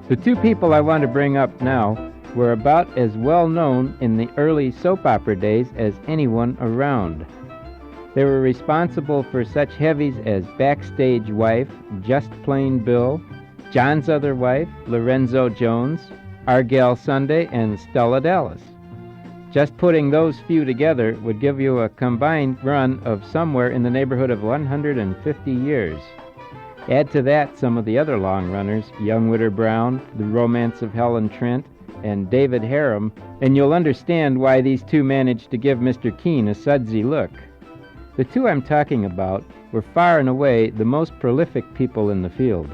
The two people I want to bring up now were about as well known in the early soap opera days as anyone around. They were responsible for such heavies as Backstage Wife, Just Plain Bill, John's Other Wife, Lorenzo Jones, Argyle Sunday, and Stella Dallas. Just putting those few together would give you a combined run of somewhere in the neighborhood of 150 years. Add to that some of the other long runners, Young Widder Brown, The Romance of Helen Trent, and David Harum, and you'll understand why these two managed to give Mr. Keene a sudsy look. The two I'm talking about were far and away the most prolific people in the field.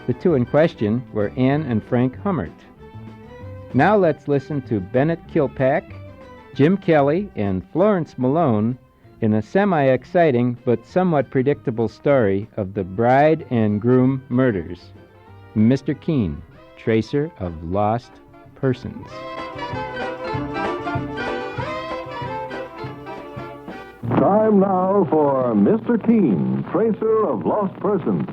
The two in question were Ann and Frank Hummert. Now let's listen to Bennett Kilpack, Jim Kelly, and Florence Malone in a semi-exciting but somewhat predictable story of the bride and groom murders. Mr. Keene, Tracer of Lost Persons. Time now for Mr. Keene, Tracer of Lost Persons.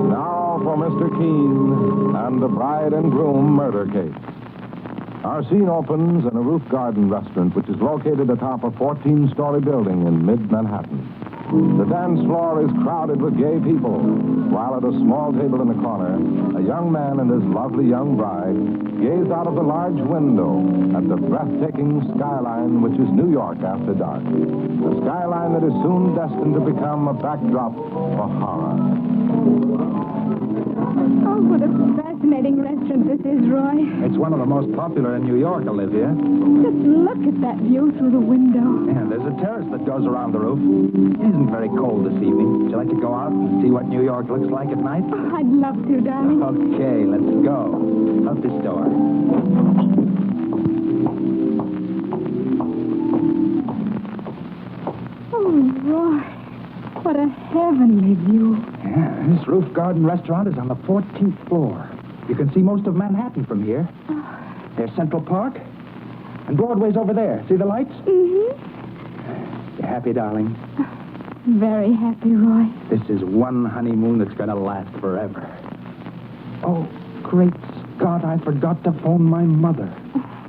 Now for Mr. Keene and the bride and groom murder case. Our scene opens in a roof garden restaurant which is located atop a 14-story building in mid-Manhattan. The dance floor is crowded with gay people, while at a small table in the corner, a young man and his lovely young bride gaze out of the large window at the breathtaking skyline which is New York after dark. A skyline that is soon destined to become a backdrop for horror. Oh, what a fascinating restaurant this is, Roy. It's one of the most popular in New York, Olivia. Just look at that view through the window. And there's a terrace that goes around the roof. It isn't very cold this evening. Would you like to go out and see what New York looks like at night? Oh, I'd love to, darling. Okay, let's go. Out this door. Oh, Roy, what a heavenly view. Yeah, this roof garden restaurant is on the 14th floor. You can see most of Manhattan from here. There's Central Park, and Broadway's over there. See the lights? Mm-hmm. You happy, darling? Very happy, Roy. This is one honeymoon that's going to last forever. Oh, great Scott, I forgot to phone my mother.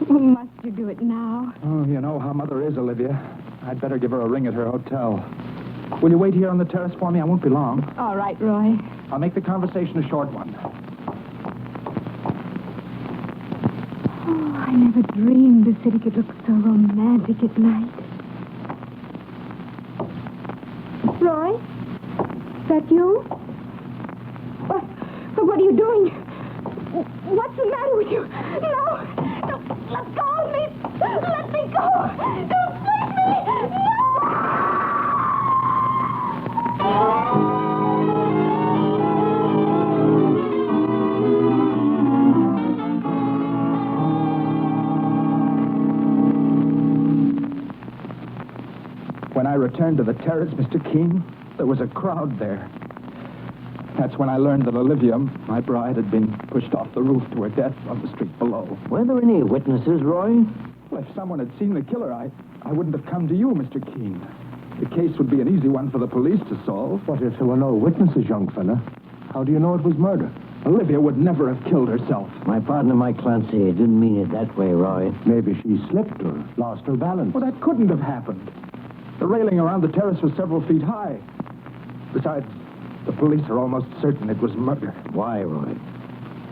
Well, must you do it now? Oh, you know how Mother is, Olivia. I'd better give her a ring at her hotel. Will you wait here on the terrace for me? I won't be long. All right, Roy. I'll make the conversation a short one. Oh, I never dreamed the city could look so romantic at night. Roy? Is that you? What are you doing? What's the matter with you? No, let go of me. Let me go. Don't leave me. When I returned to the terrace, Mr. Keene, there was a crowd there. That's when I learned that Olivia, my bride, had been pushed off the roof to her death on the street below. Were there any witnesses, Roy? Well, if someone had seen the killer, I wouldn't have come to you, Mr. Keene. The case would be an easy one for the police to solve. But if there were no witnesses, young fella, how do you know it was murder? Olivia would never have killed herself. My partner, Mike Clancy, didn't mean it that way, Roy. Maybe she slipped or lost her balance. Well, that couldn't have happened. The railing around the terrace was several feet high. Besides, the police are almost certain it was murder. Why, Roy?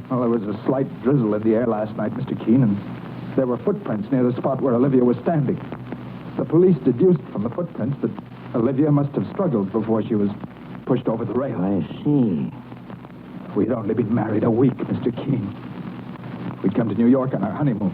Well, there was a slight drizzle in the air last night, Mr. Keene, and there were footprints near the spot where Olivia was standing. The police deduced from the footprints that Olivia must have struggled before she was pushed over the rail. I see. We'd only been married a week, Mr. Keene. We'd come to New York on our honeymoon.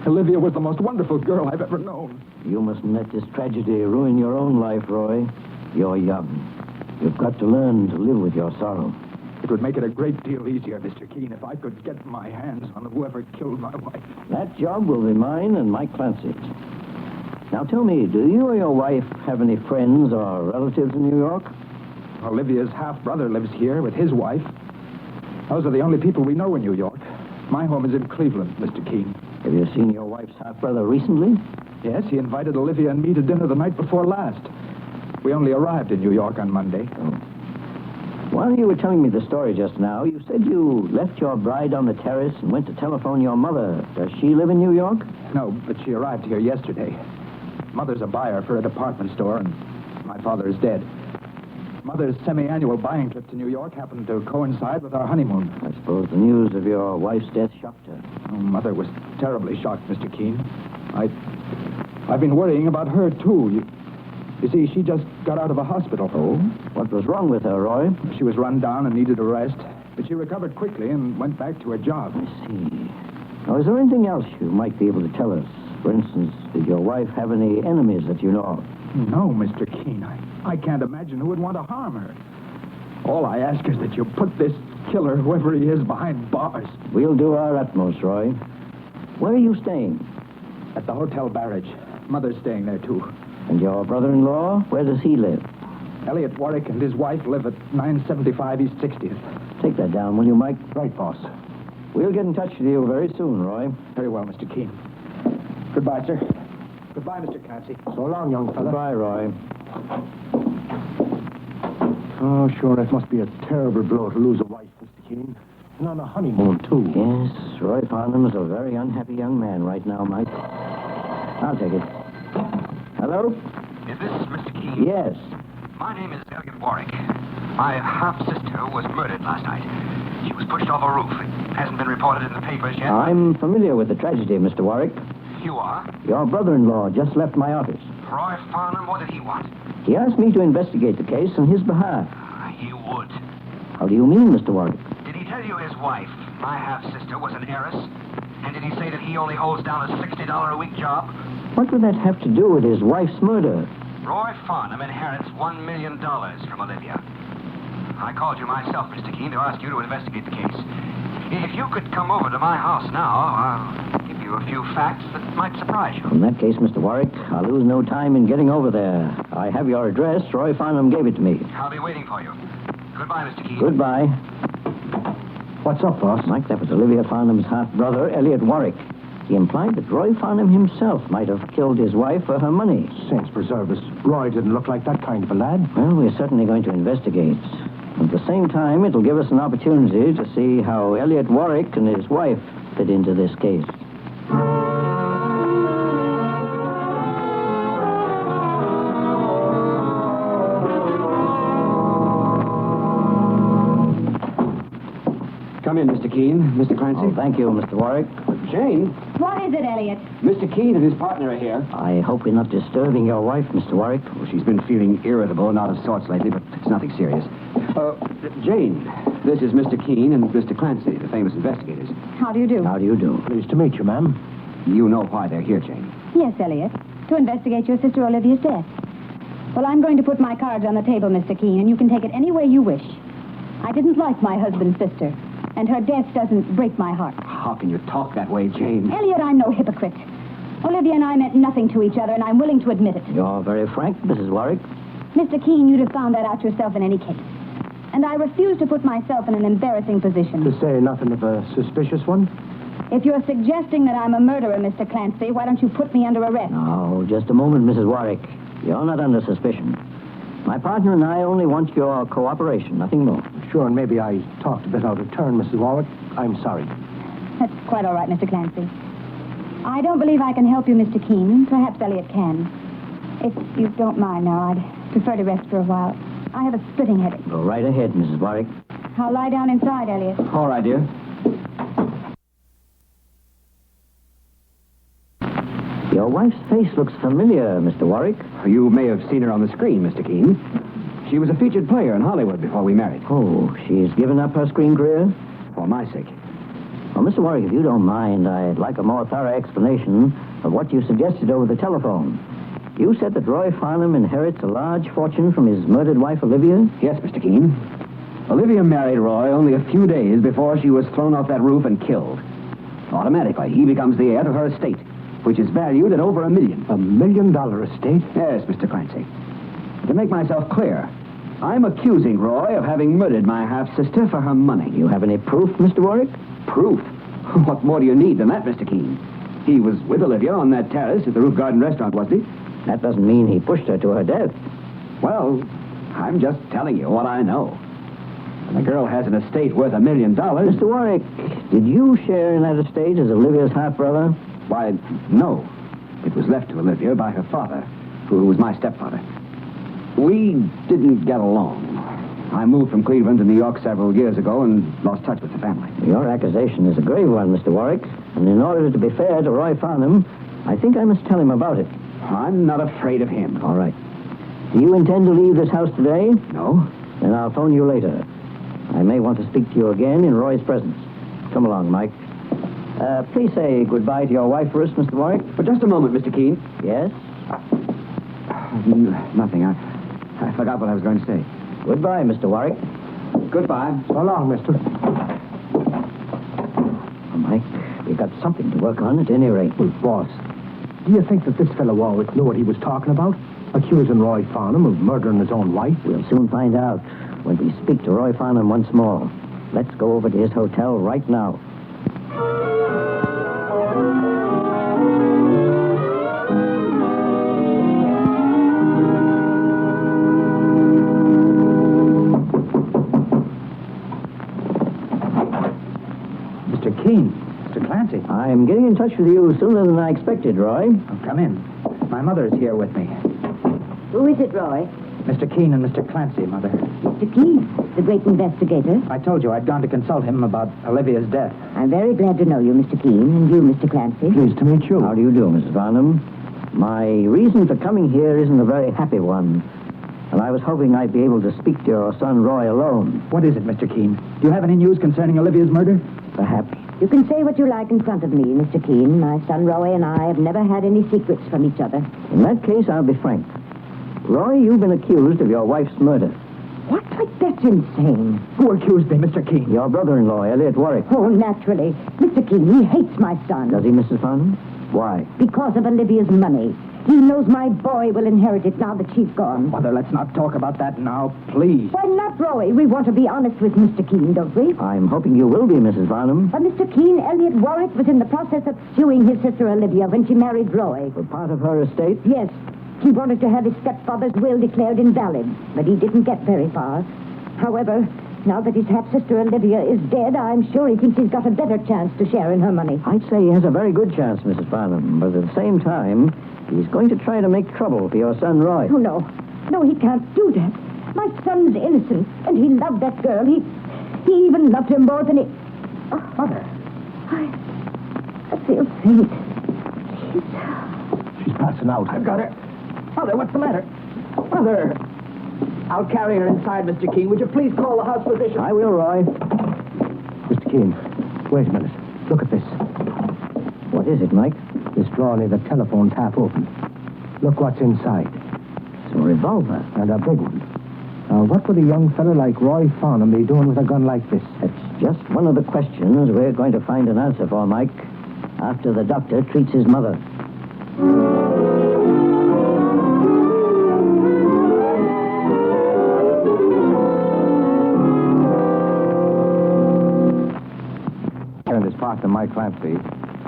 Olivia was the most wonderful girl I've ever known. You mustn't let this tragedy ruin your own life, Roy. You're young. You've got to learn to live with your sorrow. It would make it a great deal easier, Mr. Keene, if I could get my hands on whoever killed my wife. That job will be mine and Mike Clancy's. Now tell me, do you or your wife have any friends or relatives in New York? Olivia's half-brother lives here with his wife. Those are the only people we know in New York. My home is in Cleveland, Mr. Keene. Have you seen your wife's half-brother recently? Yes, he invited Olivia and me to dinner the night before last. We only arrived in New York on Monday. Oh. While you were telling me the story just now, you said you left your bride on the terrace and went to telephone your mother. Does she live in New York? No, but she arrived here yesterday. Mother's a buyer for a department store, and my father is dead. Mother's semi-annual buying trip to New York happened to coincide with our honeymoon. I suppose the news of your wife's death shocked her. Oh, Mother was terribly shocked, Mr. Keene. I've been worrying about her, too. You see, she just got out of a hospital. Oh? What was wrong with her, Roy? She was run down and needed a rest, but she recovered quickly and went back to her job. I see. Now, is there anything else you might be able to tell us? For instance, did your wife have any enemies that you know of? No, Mr. Keene. I can't imagine who would want to harm her. All I ask is that you put this killer, whoever he is, behind bars. We'll do our utmost, Roy. Where are you staying? At the Hotel Barrage. Mother's staying there, too. And your brother-in-law, where does he live? Elliot Warwick and his wife live at 975 East 60th. Take that down, will you, Mike? Right, boss. We'll get in touch with you very soon, Roy. Very well, Mr. Keene. Goodbye, sir. Goodbye, Mr. Clancy. So long, young fella. Goodbye, Roy. Oh, sure, that must be a terrible blow to lose a wife, Mr. Keene. And on a honeymoon, too. Yes, Roy Farnham is a very unhappy young man right now, Mike. I'll take it. Hello? Is this Mr. Keene? Yes. My name is Elliot Warwick. My half-sister was murdered last night. She was pushed off a roof. It hasn't been reported in the papers yet. I'm familiar with the tragedy, Mr. Warwick. You are? Your brother-in-law just left my office. Roy Farnham, what did he want? He asked me to investigate the case on his behalf. He would. How do you mean, Mr. Warwick? Did he tell you his wife, my half-sister, was an heiress? And did he say that he only holds down a $60 a week job? What would that have to do with his wife's murder? Roy Farnham inherits $1 million from Olivia. I called you myself, Mr. Keene, to ask you to investigate the case. If you could come over to my house now, I'll give you a few facts that might surprise you. In that case, Mr. Warwick, I'll lose no time in getting over there. I have your address. Roy Farnham gave it to me. I'll be waiting for you. Goodbye, Mr. Keene. Goodbye. What's up, boss? Mike, that was Olivia Farnham's half-brother, Elliot Warwick. He implied that Roy Farnham himself might have killed his wife for her money. Saints preserve us. Roy didn't look like that kind of a lad. Well, we're certainly going to investigate. At the same time, it'll give us an opportunity to see how Elliot Warwick and his wife fit into this case. Come in, Mr. Keene. Mr. Clancy. Oh, thank you, Mr. Warwick. Jane, What is it, Elliot? Mr. Keene and his partner are here. I hope we're not disturbing your wife, Mr. Warwick. Well, she's been feeling irritable and out of sorts lately, but it's nothing serious. Jane, this is Mr. Keene and Mr. Clancy, the famous investigators. How do you do? How do you do? Pleased to meet you, ma'am. You know why they're here, Jane. Yes, Elliot. To investigate your sister Olivia's death. Well, I'm going to put my cards on the table, Mr. Keene, and you can take it any way you wish. I didn't like my husband's sister, and her death doesn't break my heart. How can you talk that way, Jane? Elliot, I'm no hypocrite. Olivia and I meant nothing to each other, and I'm willing to admit it. You're very frank, Mrs. Warwick. Mr. Keene, you'd have found that out yourself in any case. And I refuse to put myself in an embarrassing position. To say nothing of a suspicious one? If you're suggesting that I'm a murderer, Mr. Clancy, why don't you put me under arrest? No, just a moment, Mrs. Warwick. You're not under suspicion. My partner and I only want your cooperation, nothing more. Sure, and maybe I talked a bit out of turn, Mrs. Warwick. I'm sorry. That's quite all right, Mr. Clancy. I don't believe I can help you, Mr. Keene. Perhaps Elliot can. If you don't mind now, I'd prefer to rest for a while. I have a splitting headache. Go right ahead, Mrs. Warwick. I'll lie down inside, Elliot. All right, dear. Your wife's face looks familiar, Mr. Warwick. You may have seen her on the screen, Mr. Keene. She was a featured player in Hollywood before we married. Oh, she's given up her screen career? For my sake. Well, Mr. Warwick, if you don't mind, I'd like a more thorough explanation of what you suggested over the telephone. You said that Roy Farnham inherits a large fortune from his murdered wife, Olivia? Yes, Mr. Keene. Olivia married Roy only a few days before she was thrown off that roof and killed. Automatically, he becomes the heir to her estate, which is valued at over $1 million. $1 million estate? Yes, Mr. Clancy. To make myself clear, I'm accusing Roy of having murdered my half-sister for her money. You have any proof, Mr. Warwick? Proof? What more do you need than that, Mr. Keene? He was with Olivia on that terrace at the Roof Garden restaurant, wasn't he? That doesn't mean he pushed her to her death. Well, I'm just telling you what I know. And the girl has an estate worth $1 million. Mr. Warwick, did you share in that estate as Olivia's half-brother? Why, no. It was left to Olivia by her father, who was my stepfather. We didn't get along. I moved from Cleveland to New York several years ago and lost touch with the family. Your accusation is a grave one, Mr. Warwick. And in order to be fair to Roy Farnham, I think I must tell him about it. I'm not afraid of him. All right. Do you intend to leave this house today? No. Then I'll phone you later. I may want to speak to you again in Roy's presence. Come along, Mike. Please say goodbye to your wife for us, Mr. Warwick. For just a moment, Mr. Keene. Yes? Nothing. I forgot what I was going to say. Goodbye, Mr. Warwick. Goodbye. So long, mister. Mike, we've got something to work on at any rate. Well, boss, do you think that this fellow Warwick knew what he was talking about? Accusing Roy Farnham of murdering his own wife? We'll soon find out when we speak to Roy Farnham once more. Let's go over to his hotel right now. Mr. Keene, Mr. Clancy. I'm getting in touch with you sooner than I expected, Roy. Oh, come in. My mother is here with me. Who is it, Roy? Mr. Keene and Mr. Clancy, Mother. Mr. Keene, the great investigator. I told you I'd gone to consult him about Olivia's death. I'm very glad to know you, Mr. Keene, and you, Mr. Clancy. Pleased to meet you. How do you do, Mrs. Farnham? My reason for coming here isn't a very happy one, and I was hoping I'd be able to speak to your son, Roy, alone. What is it, Mr. Keene? Do you have any news concerning Olivia's murder? Perhaps. You can say what you like in front of me, Mr. Keene. My son Roy and I have never had any secrets from each other. In that case, I'll be frank. Roy, you've been accused of your wife's murder. What? That's insane. Who accused me, Mr. Keene? Your brother-in-law, Elliot Warwick. Oh, naturally. Mr. Keene, he hates my son. Does he, Mrs. Farnham? Why? Because of Olivia's money. He knows my boy will inherit it now that she's gone. Mother, let's not talk about that now, please. Why not, Roy? We want to be honest with Mr. Keene, don't we? I'm hoping you will be, Mrs. Farnham. But Mr. Keene, Elliot Warwick was in the process of suing his sister Olivia when she married Roy. For part of her estate? Yes. He wanted to have his stepfather's will declared invalid, but he didn't get very far. However, now that his half-sister Olivia is dead, I'm sure he thinks he's got a better chance to share in her money. I'd say he has a very good chance, Mrs. Farnham, but at the same time, he's going to try to make trouble for your son, Roy. Oh, no. No, he can't do that. My son's innocent, and he loved that girl. He even loved her more than he... Oh, Mother. I feel faint. She's passing out. I've got her. Mother, what's the matter? Mother! I'll carry her inside, Mr. Keene. Would you please call the house physician? I will, Roy. Mr. Keene, wait a minute. Look at this. What is it, Mike? This drawer near the telephone's half open. Look what's inside. It's a revolver. And a big one. Now, what would a young fella like Roy Farnham be doing with a gun like this? That's just one of the questions we're going to find an answer for, Mike, after the doctor treats his mother. And his partner, Mike Clancy,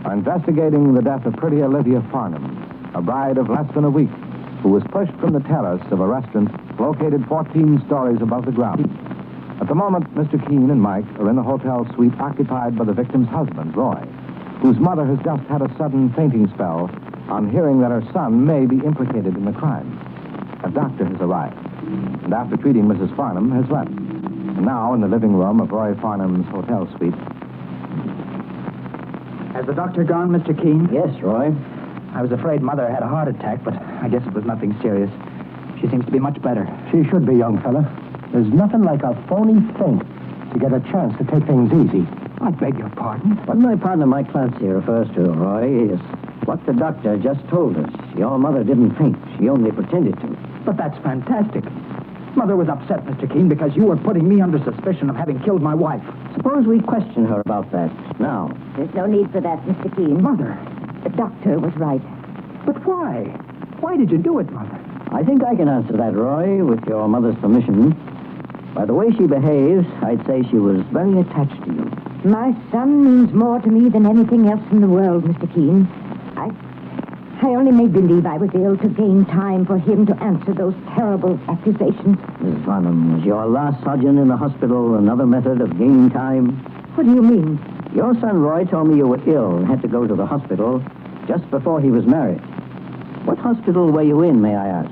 are investigating the death of pretty Olivia Farnham, a bride of less than a week, who was pushed from the terrace of a restaurant located 14 stories above the ground. At the moment, Mr. Keene and Mike are in the hotel suite occupied by the victim's husband, Roy, whose mother has just had a sudden fainting spell on hearing that her son may be implicated in the crime. A doctor has arrived, and after treating Mrs. Farnham, has left. And now, in the living room of Roy Farnham's hotel suite... Has the doctor gone, Mr. Keene? Yes, Roy. I was afraid Mother had a heart attack, but I guess it was nothing serious. She seems to be much better. She should be, young fella. There's nothing like a phony faint to get a chance to take things easy. I beg your pardon? What my partner, Mike Clancy, refers to, Roy, is what the doctor just told us. Your mother didn't faint. She only pretended to. But that's fantastic. Mother was upset, Mr. Keene, because you were putting me under suspicion of having killed my wife. Suppose we question her about that now. There's no need for that, Mr. Keene. Mother. The doctor was right. But why? Why did you do it, Mother? I think I can answer that, Roy, with your mother's permission. By the way she behaves, I'd say she was very attached to you. My son means more to me than anything else in the world, Mr. Keene. I only made believe I was ill to gain time for him to answer those terrible accusations. Mrs. Farnham, was your last sojourn in the hospital another method of gaining time? What do you mean? Your son Roy told me you were ill and had to go to the hospital just before he was married. What hospital were you in, may I ask?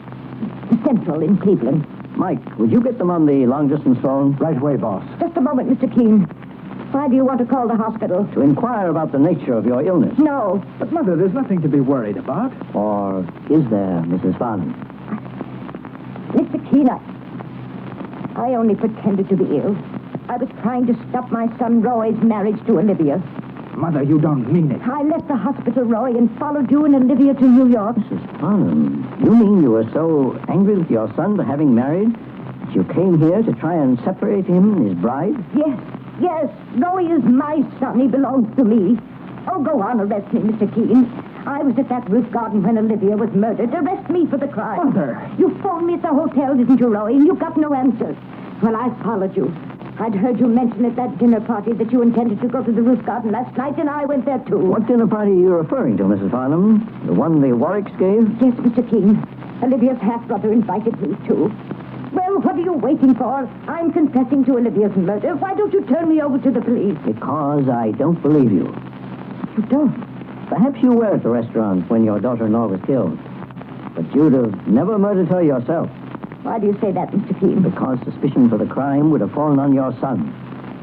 Central in Cleveland. Mike, would you get them on the long-distance phone? Right away, boss. Just a moment, Mr. Keene. Why do you want to call the hospital? To inquire about the nature of your illness. No. But, Mother, there's nothing to be worried about. Or is there, Mrs. Farnham? Mr. Keene, I only pretended to be ill. I was trying to stop my son Roy's marriage to Olivia. Mother, you don't mean it. I left the hospital, Roy, and followed you and Olivia to New York. Mrs. Farnham, you mean you were so angry with your son for having married that you came here to try and separate him and his bride? Yes, Roy is my son. He belongs to me. Oh, go on, arrest me, Mr. Keene. I was at that roof garden when Olivia was murdered. Arrest me for the crime. Mother! You phoned me at the hotel, didn't you, Roy? And you got no answer. Well, I followed you. I'd heard you mention at that dinner party that you intended to go to the roof garden last night, and I went there, too. What dinner party are you referring to, Mrs. Farnham? The one the Warwicks gave? Yes, Mr. Keene. Olivia's half-brother invited me, too. Well, what are you waiting for? I'm confessing to Olivia's murder. Why don't you turn me over to the police? Because I don't believe you. You don't? Perhaps you were at the restaurant when your daughter-in-law was killed. But you'd have never murdered her yourself. Why do you say that, Mr. Keene? Because suspicion for the crime would have fallen on your son.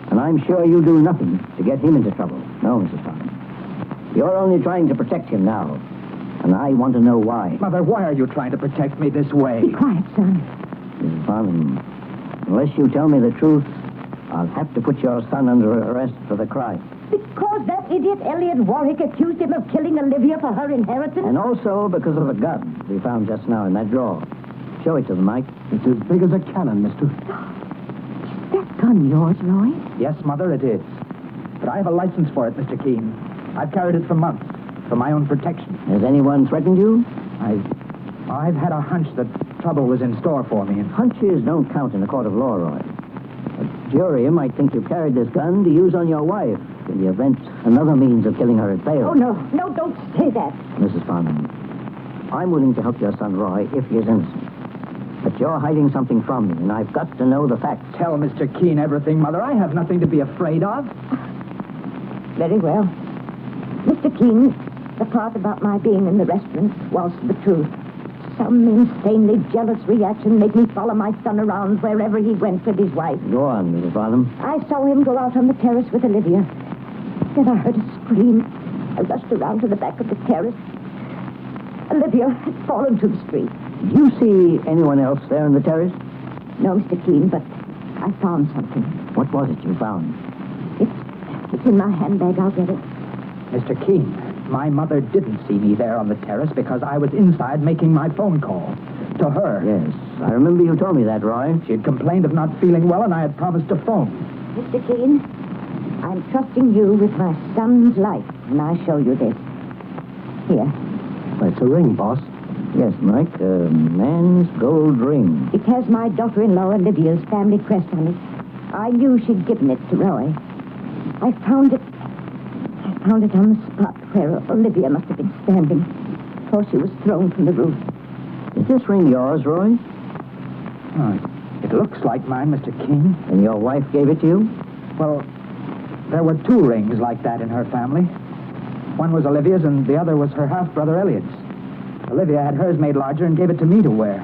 And I'm sure you do nothing to get him into trouble. No, Mrs. Farnham. You're only trying to protect him now. And I want to know why. Mother, why are you trying to protect me this way? Be quiet, son. Mrs. Farnham, unless you tell me the truth, I'll have to put your son under arrest for the crime. Because that idiot Elliot Warwick accused him of killing Olivia for her inheritance? And also because of a gun we found just now in that drawer. Show it to them, Mike. It's as big as a cannon, mister. Is that gun yours, Roy? Yes, Mother, it is. But I have a license for it, Mr. Keene. I've carried it for months, for my own protection. Has anyone threatened you? I've had a hunch that trouble was in store for me. Hunches don't count in a court of law, Roy. A jury might think you carried this gun to use on your wife in the event another means of killing her had failed. Oh, no, don't say that. Mrs. Farnham, I'm willing to help your son Roy if he is innocent. But you're hiding something from me, and I've got to know the facts. Tell Mr. Keene everything, Mother. I have nothing to be afraid of. Very well. Mr. Keene, the part about my being in the restaurant was the truth. Some insanely jealous reaction made me follow my son around wherever he went with his wife. Go on, Mrs. Farnham. I saw him go out on the terrace with Olivia. Then I heard a scream. I rushed around to the back of the terrace. Olivia had fallen to the street. Did you see anyone else there on the terrace? No, Mr. Keene, but I found something. What was it you found? It's in my handbag. I'll get it. Mr. Keene, my mother didn't see me there on the terrace because I was inside making my phone call to her. Yes, I remember you told me that, Roy. She had complained of not feeling well, and I had promised to phone. Mr. Keene, I'm trusting you with my son's life, and I show you this. Here. It's a ring, boss. Yes, Mike, a man's gold ring. It has my daughter-in-law Olivia's family crest on it. I knew she'd given it to Roy. I found it on the spot where Olivia must have been standing before she was thrown from the roof. Is this ring yours, Roy? Oh, it looks like mine, Mr. Keene. And your wife gave it to you? Well, there were two rings like that in her family. One was Olivia's and the other was her half-brother Elliot's. Olivia had hers made larger and gave it to me to wear.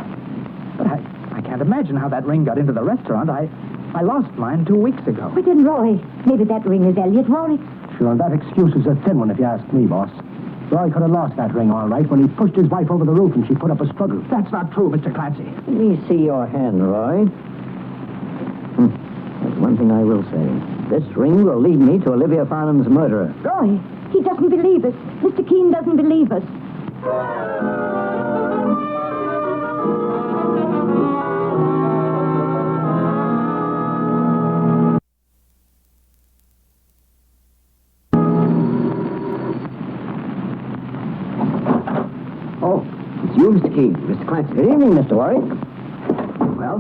But I can't imagine how that ring got into the restaurant. I lost mine 2 weeks ago. But then, Roy, maybe that ring is Elliot Warwick. Sure, that excuse is a thin one if you ask me, boss. Roy could have lost that ring all right when he pushed his wife over the roof and she put up a struggle. That's not true, Mr. Clancy. Let me see your hand, Roy. There's one thing I will say. This ring will lead me to Olivia Farnham's murderer. Roy, he doesn't believe us. Mr. Keene doesn't believe us. Oh, it's you, Mr. Keene. Mr. Clancy. Good evening, Mr. Warwick. Well,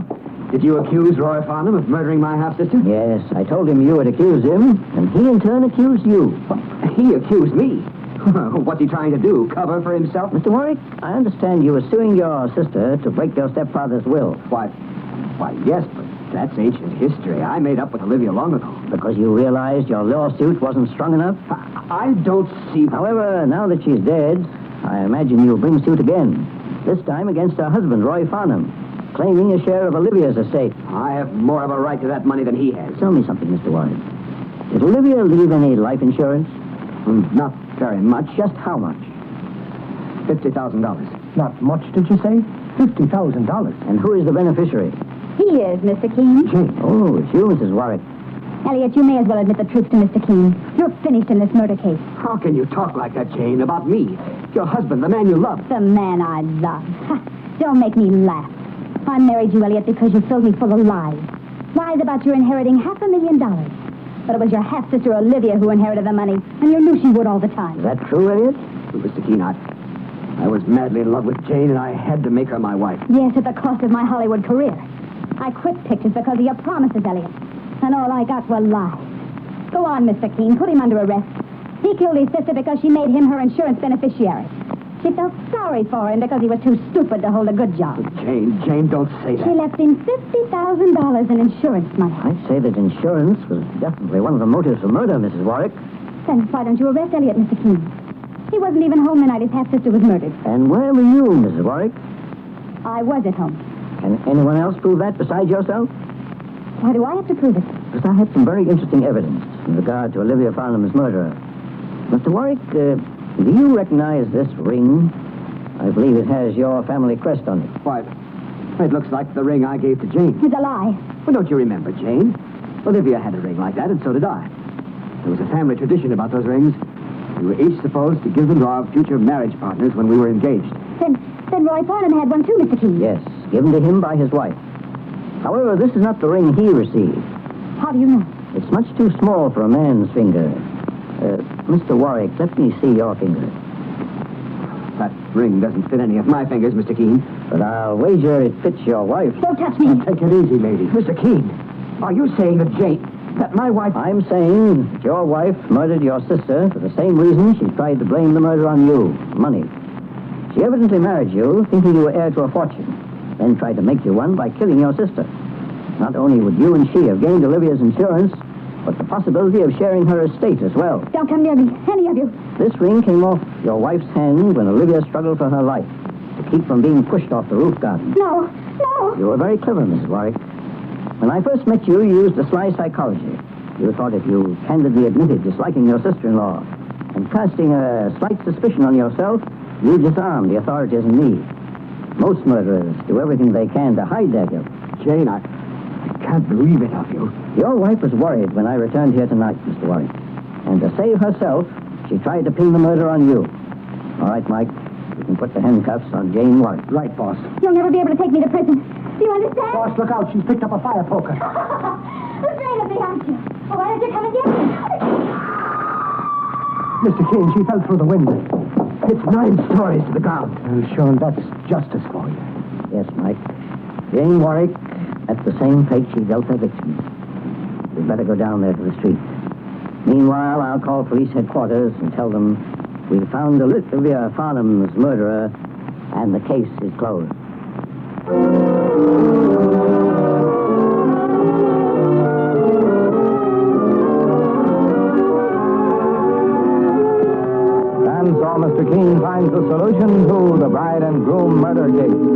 did you accuse Roy Farnham of murdering my half-sister? Yes, I told him you had accused him, and he in turn accused you. He accused me. What's he trying to do? Cover for himself? Mr. Warwick, I understand you were suing your sister to break your stepfather's will. Why, yes, but that's ancient history. I made up with Olivia long ago. Because you realized your lawsuit wasn't strong enough? I don't see... However, now that she's dead, I imagine you'll bring suit again. This time against her husband, Roy Farnham, claiming a share of Olivia's estate. I have more of a right to that money than he has. Tell me something, Mr. Warwick. Did Olivia leave any life insurance? Not very much. Just how much? $50,000. Not much, did you say? $50,000. And who is the beneficiary? He is, Mr. Keene. Jane. Oh, it's you, Mrs. Warwick. Elliot, you may as well admit the truth to Mr. Keene. You're finished in this murder case. How can you talk like that, Jane, about me? Your husband, the man you love. The man I love. Ha, don't make me laugh. I married you, Elliot, because you filled me full of lies. Lies about your inheriting $500,000. But it was your half-sister Olivia who inherited the money, and you knew she would all the time. Is that true, Elliot? Mr. Keene, I was madly in love with Jane, and I had to make her my wife. Yes, at the cost of my Hollywood career. I quit pictures because of your promises, Elliot. And all I got were lies. Go on, Mr. Keene. Put him under arrest. He killed his sister because she made him her insurance beneficiary. She felt sorry for him because he was too stupid to hold a good job. Jane, don't say that. She left him $50,000 in insurance money. I'd say that insurance was definitely one of the motives for murder, Mrs. Warwick. Then why don't you arrest Elliot, Mr. Keene? He wasn't even home the night his half-sister was murdered. And where were you, Mrs. Warwick? I was at home. Can anyone else prove that besides yourself? Why do I have to prove it? Because I have some very interesting evidence in regard to Olivia Farnham's murderer. Mr. Warwick, do you recognize this ring? I believe it has your family crest on it. Why, it looks like the ring I gave to Jane. It's a lie. Well, don't you remember, Jane? Olivia had a ring like that, and so did I. There was a family tradition about those rings. We were each supposed to give them to our future marriage partners when we were engaged. Then Roy Farnham had one too, Mr. Keene. Yes, given to him by his wife. However, this is not the ring he received. How do you know? It's much too small for a man's finger. Mr. Warwick, let me see your finger. That ring doesn't fit any of my fingers, Mr. Keene. But I'll wager it fits your wife. Don't touch me. Take it easy, lady. Mr. Keene, are you saying that my wife... I'm saying that your wife murdered your sister for the same reason she tried to blame the murder on you, money. She evidently married you, thinking you were heir to a fortune, then tried to make you one by killing your sister. Not only would you and she have gained Olivia's insurance, but the possibility of sharing her estate as well. Don't come near me, any of you. This ring came off your wife's hand when Olivia struggled for her life to keep from being pushed off the roof garden. No. You were very clever, Mrs. Warwick. When I first met you, you used a sly psychology. You thought if you candidly admitted disliking your sister-in-law and casting a slight suspicion on yourself, you disarmed the authorities and me. Most murderers do everything they can to hide their guilt. Jane, I can't believe it of you. Your wife was worried when I returned here tonight, Mr. Warwick. And to save herself, she tried to pin the murder on you. All right, Mike. You can put the handcuffs on Jane Warwick. Right, boss. You'll never be able to take me to prison. Do you understand? Boss, look out. She's picked up a fire poker. Who's raining behind you? Well, why don't you come and get me? Mr. Keene, she fell through the window. It's 9 stories to the ground. Well, sure, that's justice for you. Yes, Mike. Jane Warwick, at the same fate she dealt her victims. We'd better go down there to the street. Meanwhile, I'll call police headquarters and tell them we found Olivia Farnham's murderer and the case is closed. And so Mr. Keene finds the solution to the bride and groom murder case.